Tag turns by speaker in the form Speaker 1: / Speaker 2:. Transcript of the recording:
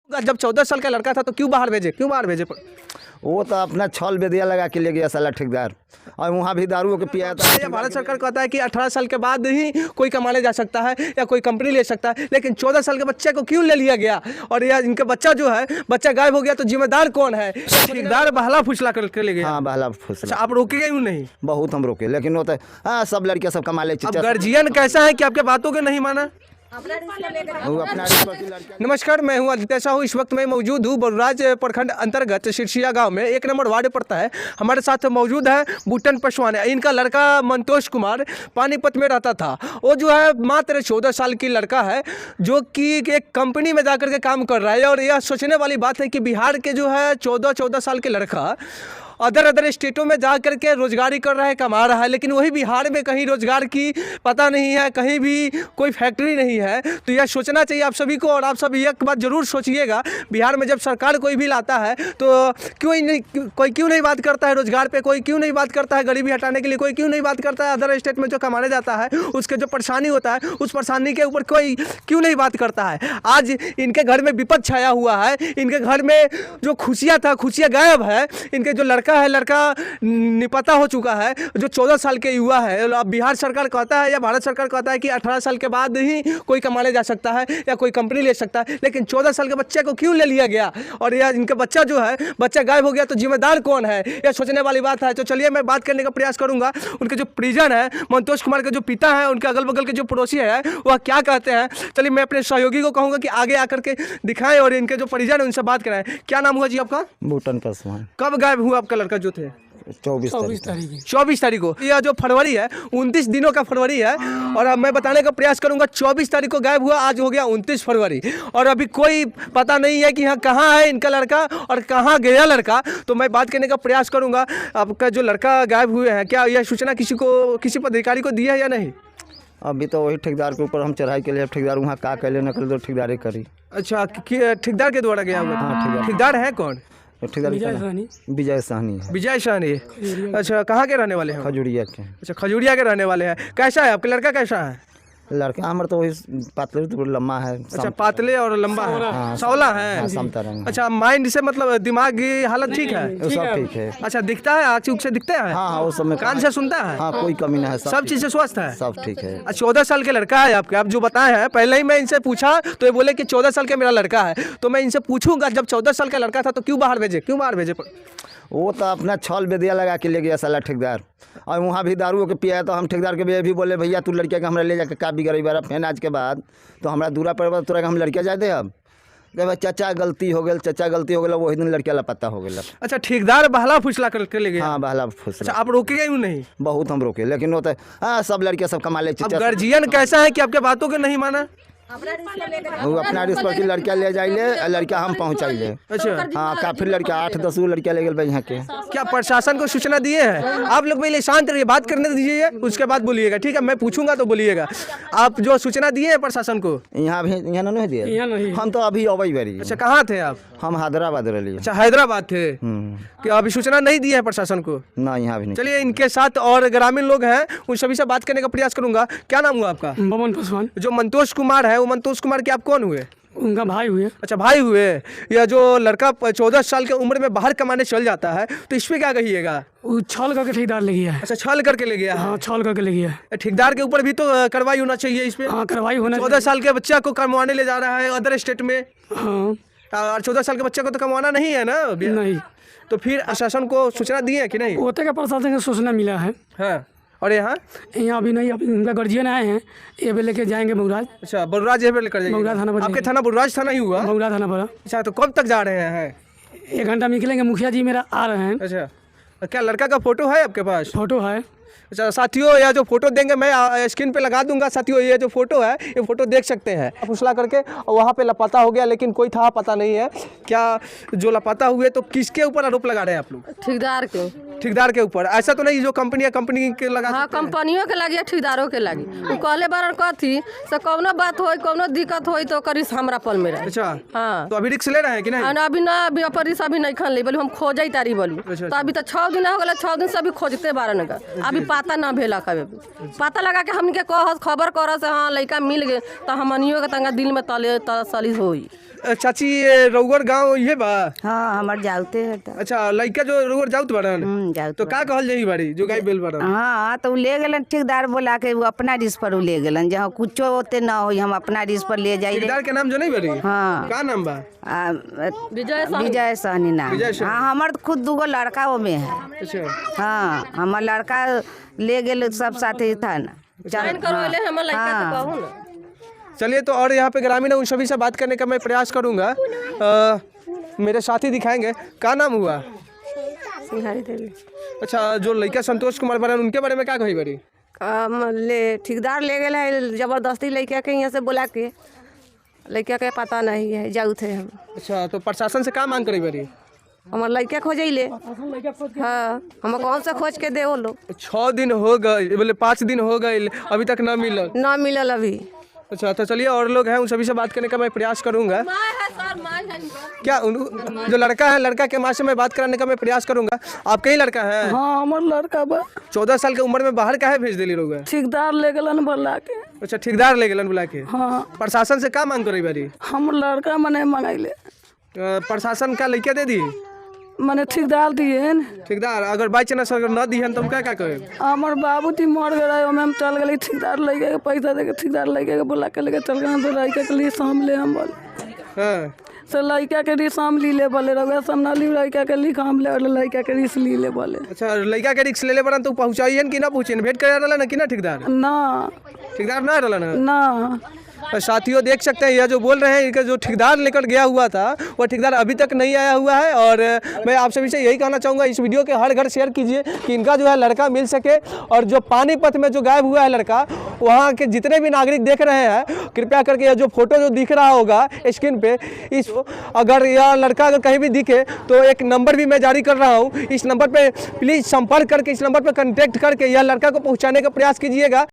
Speaker 1: जब 14 साल का लड़का था तो क्यों बाहर भेजे?
Speaker 2: वो तो अपना छल बेदिया लगा के ले गया साला ठेकेदार, और वहाँ भी दारू के पिया था।
Speaker 1: भारत सरकार कहता है कि 18 साल के बाद ही कोई कमाने जा सकता है या कोई कंपनी ले सकता है, लेकिन 14 साल के बच्चे को क्यों ले लिया गया? और यह इनका बच्चा जो है बच्चा गायब हो गया तो जिम्मेदार कौन है? ठेकेदार बहला फुसला करके ले गया।
Speaker 2: हाँ, बहला फुसला।
Speaker 1: अच्छा, आप रोके क्यों नहीं?
Speaker 2: बहुत हम रोके, लेकिन वो तो हाँ सब लड़कियाँ सब कमा ले।
Speaker 1: अब गार्जियन कैसा है कि आपके बातों के नहीं माना? नमस्कार, मैं हूं आदित्य साहू। इस वक्त मैं मौजूद हूं बरुराज प्रखंड अंतर्गत सिरसिया गांव में, 1 नंबर वार्ड पड़ता है। हमारे साथ मौजूद है बूटन पासवान। इनका लड़का मंतोष कुमार पानीपत में रहता था। वो जो है मात्र 14 साल की लड़का है जो कि एक कंपनी में जाकर के काम कर रहा है। और यह सोचने वाली बात है कि बिहार के जो है 14 साल के लड़का अदर स्टेटों में जा करके रोजगारी कर रहा है, कमा रहा है, लेकिन वही बिहार में कहीं रोजगार की पता नहीं है, कहीं भी कोई फैक्ट्री नहीं है। तो यह सोचना चाहिए आप सभी को। और आप सब एक बात जरूर सोचिएगा, बिहार में जब सरकार कोई भी लाता है तो कोई नहीं बात करता है रोजगार पे, कोई क्यों नहीं बात करता है गरीबी हटाने के लिए, कोई क्यों नहीं बात करता है अदर स्टेट में जो कमाने जाता है उसके जो परेशानी होता है उस परेशानी के ऊपर कोई क्यों नहीं बात करता है। आज इनके घर में विपद छाया हुआ है, इनके घर में जो खुशियाँ था खुशियाँ गायब है। इनके जो लड़का निपता हो चुका है, जो 14 साल के युवा है। अब बिहार सरकार कहता है या भारत सरकार कहता है कि 18 साल के बाद ही कोई कमाने जा सकता है या कोई कंपनी ले सकता है, लेकिन 14 साल के बच्चे को क्यों ले लिया गया? और यह इनका बच्चा जो है बच्चा गायब हो गया तो जिम्मेदार कौन है? यह सोचने वाली बात है। तो चलिए मैं बात करने का प्रयास करूंगा। उनके जो परिजन है, मंतोष कुमार के जो पिता है, उनके अगल बगल के जो पड़ोसी है वह क्या कहते हैं, चलिए मैं अपने सहयोगी को कहूँगा कि आगे आकर के दिखाएं और इनके जो परिजन है उनसे बात कराएं। क्या नाम हुआ जी आपका?
Speaker 2: बूटन पासवान।
Speaker 1: कब गायब हुआ आपका लड़का जो थे?
Speaker 2: 24
Speaker 1: तारीख को। यह जो फरवरी है 29 दिनों का फरवरी है। और अब मैं बताने का प्रयास करूंगा 24 तारीख को गायब हुआ, आज हो गया 29 फरवरी और अभी कोई पता नहीं है कि यहाँ कहाँ है इनका लड़का और कहाँ गया लड़का। तो मैं बात करने का प्रयास करूंगा। आपका जो लड़का गायब हुए हैं, क्या यह सूचना किसी पदाधिकारी को दी है या नहीं?
Speaker 2: अभी तो वही ठेकेदार के ऊपर हम चढ़ाई के लिए, ठेकेदार वहाँ का कैले न कर दो, ठेकेदारी करी।
Speaker 1: अच्छा, ठेकेदार के द्वारा गया हुआ? हाँ, ठेकेदार है कौन?
Speaker 2: विजय साहनी।
Speaker 1: अच्छा, कहाँ के रहने वाले हैं?
Speaker 2: खजुरिया के।
Speaker 1: अच्छा, खजुरिया के रहने वाले हैं। कैसा है आपका लड़का? कैसा है
Speaker 2: लड़का? हमारा तो वही पातले तो लम्बा है।
Speaker 1: अच्छा, पातले और लंबा है, सौला है। अच्छा, माइंड से मतलब दिमागी हालत ठीक है?
Speaker 2: सब ठीक है।
Speaker 1: अच्छा, दिखता है? आँख से दिखता है?
Speaker 2: हाँ, वो सब
Speaker 1: कान से सुनता है?
Speaker 2: हाँ, कोई कमी नहीं है,
Speaker 1: सब चीज से स्वस्थ है,
Speaker 2: सब ठीक है।
Speaker 1: 14 साल के लड़का है आपके, आप जो बताए हैं। पहले ही मैं इनसे पूछा तो ये बोले कि 14 साल का मेरा लड़का है। तो मैं इनसे पूछूंगा, जब 14 साल का लड़का था तो क्यों बाहर भेजे?
Speaker 2: वो तो अपना छल बेदिया लगा के ले गया साला ठेकेदार, और वहाँ भी दारू के पिया। तो हम ठेकेदार के भी बोले भैया तू लड़किया के हमरा ले जाकर का बिगड़ी बारा फेन आज के बाद तो हमारा दूरा पर तोरा हम लड़किया जाए दे। अब भाई चाचा गलती हो गई, वही दिन लड़किया लापता हो गया।
Speaker 1: अच्छा, ठेकेदार बहला फुसला करके ले गया?
Speaker 2: हाँ, बहला फुसला।
Speaker 1: अच्छा, आप रोके क्यों नहीं?
Speaker 2: बहुत हम रोके, लेकिन वो तो हाँ सब लड़कियाँ सब कमा ले।
Speaker 1: अब गार्जियन कैसा है कि आपके बातों के नहीं माना?
Speaker 2: वो अपना रिस्क पर की लड़किया ले जाइए, लड़किया हम पहुँचाइए।
Speaker 1: अच्छा,
Speaker 2: हाँ, काफी लड़किया 8-10 लड़किया ले गए यहाँ के।
Speaker 1: क्या प्रशासन को सूचना दिए हैं? आप लोग पहले शांत रहिए, बात करने दीजिए, उसके बाद बोलिएगा, ठीक है? मैं पूछूंगा तो बोलिएगा। आप जो सूचना दिए हैं प्रशासन को?
Speaker 2: यहाँ नहीं दिए, हम तो अभी अवई बरी।
Speaker 1: अच्छा, कहाँ थे आप?
Speaker 2: हम हैदराबाद रही।
Speaker 1: अच्छा, हैदराबाद थे। क्या अभी सूचना नहीं दी है प्रशासन को?
Speaker 2: ना, यहाँ भी नहीं।
Speaker 1: चलिए, इनके साथ और ग्रामीण लोग हैं, उन सभी से बात करने का प्रयास करूंगा। क्या नाम हुआ आपका?
Speaker 3: बमन पासवान।
Speaker 1: जो मंतोष कुमार है, वो मंतोष कुमार के आप कौन हुए?
Speaker 3: उनका भाई हुए।
Speaker 1: अच्छा, भाई हुए। यह जो लड़का 14 साल की उम्र में बाहर कमाने चल जाता है तो इस पे क्या कहिएगा?
Speaker 3: वो छल करके ठेकेदार ले गया है।
Speaker 1: अच्छा, छल करके ले गया?
Speaker 3: हाँ, छल करके ले गया है।
Speaker 1: ठेकेदार के ऊपर भी तो कार्रवाई होना चाहिए इस पे।
Speaker 3: हाँ, कार्रवाई होना।
Speaker 1: 14 साल के बच्चा को कमवाने ले जा रहा है अदर स्टेट में।
Speaker 3: हाँ,
Speaker 1: और 14 साल के बच्चे को तो कमवाना नहीं है ना?
Speaker 3: नहीं।
Speaker 1: तो फिर प्रशासन को सूचना दी है कि नहीं?
Speaker 3: होते का प्रशासन को सूचना मिला है।
Speaker 1: हाँ, और यहाँ
Speaker 3: अभी नहीं, अभी इनका गार्जियन आए हैं, ये भी लेके जाएंगे बरुराज।
Speaker 1: अच्छा, बरुराज लेकर जाएंगे?
Speaker 3: बरुराज थाना पर।
Speaker 1: आपके थाना बरुराज थाना ही हुआ?
Speaker 3: बरुराज थाना पर।
Speaker 1: अच्छा, तो कब तक जा रहे हैं?
Speaker 3: 1 घंटा में निकलेंगे, मुखिया जी मेरा आ रहे हैं।
Speaker 1: अच्छा, क्या लड़का का फोटो है आपके पास?
Speaker 3: फोटो है।
Speaker 1: अच्छा साथियों, यह जो फोटो देंगे मैं स्क्रीन पे लगा दूंगा। साथियों, ये जो फोटो है, ये फोटो देख सकते हैं। फुसला करके और वहाँ पे लापता हो गया, लेकिन कोई था पता नहीं है। क्या जो लापता हुए तो किसके ऊपर आरोप लगा रहे हैं आप लोग?
Speaker 4: ठेकेदार के।
Speaker 1: ठेकेदार के ऊपर ऐसा तो नहीं जो कंपनी के लगा
Speaker 4: हाँ, कंपनियों के लगी या ठेकेदारों के लगी। वो कहले बार कथी से कौनो बात होई कौनो दिक्कत होई तो करिस हमरा पल में रहे।
Speaker 1: अच्छा
Speaker 4: हाँ,
Speaker 1: तो अभी रिक्स ले रहे हैं कि नहीं?
Speaker 4: अभी अपरिस अभी नहीं खन ली बोली हम खोजे तारी बोली। तो अभी तो 6 दिन हो गए, 6 दिन से अभी खोजते बारन का अभी पता ना भेला कभी पता लगा के हमके खबर कर से हाँ लड़का मिल गए तो हमनियो के तंगा दिल में तसली होई।
Speaker 1: चाची ये रउगर गांव ये बा?
Speaker 5: हाँ हमार जाते है तो।
Speaker 1: अच्छा लड़का जो रउगर जाउत बारन
Speaker 5: जाते
Speaker 1: तो का कहल जाई बाड़ी जो गाय बेल बारन?
Speaker 5: हाँ तो उ ले गेलन ठेकेदार बोला के वो अपना रिस पर उ ले गेलन जहाँ कुछो होते ना हो हम अपना रिस पर ले जाइए।
Speaker 1: ठेकेदार के नाम जो नहीं बाड़ी?
Speaker 5: हाँ
Speaker 1: का नाम बा?
Speaker 5: विजय सहनी नाम।
Speaker 1: विजय सहनी।
Speaker 5: हाँ हमार खुद 2 लड़का वो में है।
Speaker 1: अच्छा
Speaker 5: हाँ हमार लड़का ले गेल सब साथे था ना।
Speaker 4: कहूँ ना
Speaker 1: चलिए तो और यहाँ पे ग्रामीण है उन सभी से बात करने का मैं प्रयास करूँगा। मेरे साथी दिखाएंगे। क्या नाम हुआ?
Speaker 4: सिंहारी देवी।
Speaker 1: अच्छा जो लड़का संतोष कुमार बारन उनके बारे में क्या कही बारी?
Speaker 4: ठेकेदार ले गए है जबरदस्ती लड़का के यहाँ से बुला के लड़का के पता नहीं है जाऊ थे हम।
Speaker 1: अच्छा तो प्रशासन से क्या मांग करी बारी?
Speaker 4: हमार लड़का खोजैले। हाँ हम कौन से खोज के दे वो लोग।
Speaker 1: 6 दिन हो गए बोले 5 दिन हो गए अभी तक ना मिलल।
Speaker 4: ना मिलल अभी।
Speaker 1: अच्छा तो चलिए और लोग हैं उन सभी से बात करने का मैं प्रयास करूंगा। क्या जो लड़का है लड़का के माँ से मैं बात कराने का मैं प्रयास करूंगा। आपका ही लड़का है?
Speaker 3: हाँ हमार लड़का बा
Speaker 1: 14 साल के उम्र में बाहर काहे भेज दिली लोग?
Speaker 3: ठेकेदार ले गेलन बोला के।
Speaker 1: अच्छा ठेकेदार ले गेलन बुला के।
Speaker 3: हाँ
Speaker 1: प्रशासन से क्या मांग करी बारी?
Speaker 3: हम लड़का मने मंगाइले
Speaker 1: प्रशासन का लड़का दे दी?
Speaker 3: मने ठेकेदार दिए न।
Speaker 1: ठेकेदार अगर बाई चांस अगर न दी तो हम क्या कहे?
Speaker 3: हमार बाबूजी मर गए ओमे हम चल गए ठेकेदार ले के पैसा दे के ठेकेदार लेके बोला के लेके चल गए तो लड़का के लिए शाम ले हम बोले।
Speaker 1: हाँ
Speaker 3: से लड़का के रिस हम ली ले बोले रउआ सब ना ली लड़का के लिख हम ले लड़का के रिस ली ले बोले।
Speaker 1: अच्छा लड़का के रिक्स ले ले बरन तो पहुँचाइए कि ना पूछिए भेंट कर रहा ना कि ना ठेकेदार?
Speaker 3: ना
Speaker 1: ठेकेदार ना रहा ना?
Speaker 3: ना
Speaker 1: साथियों देख सकते हैं यह जो बोल रहे हैं इनका जो ठेकेदार लेकर गया हुआ था वो ठेकेदार अभी तक नहीं आया हुआ है। और मैं आप सभी से यही कहना चाहूँगा इस वीडियो के हर घर शेयर कीजिए कि इनका जो है लड़का मिल सके। और जो पानीपत में जो गायब हुआ है लड़का वहाँ के जितने भी नागरिक देख रहे हैं कृपया करके यह जो फोटो जो दिख रहा होगा स्क्रीन पे इस अगर यह लड़का अगर कहीं भी दिखे तो एक नंबर भी मैं जारी कर रहा हूँ। इस नंबर पर प्लीज़ संपर्क करके इस नंबर पर कॉन्टैक्ट करके यह लड़का को पहुँचाने का प्रयास कीजिएगा।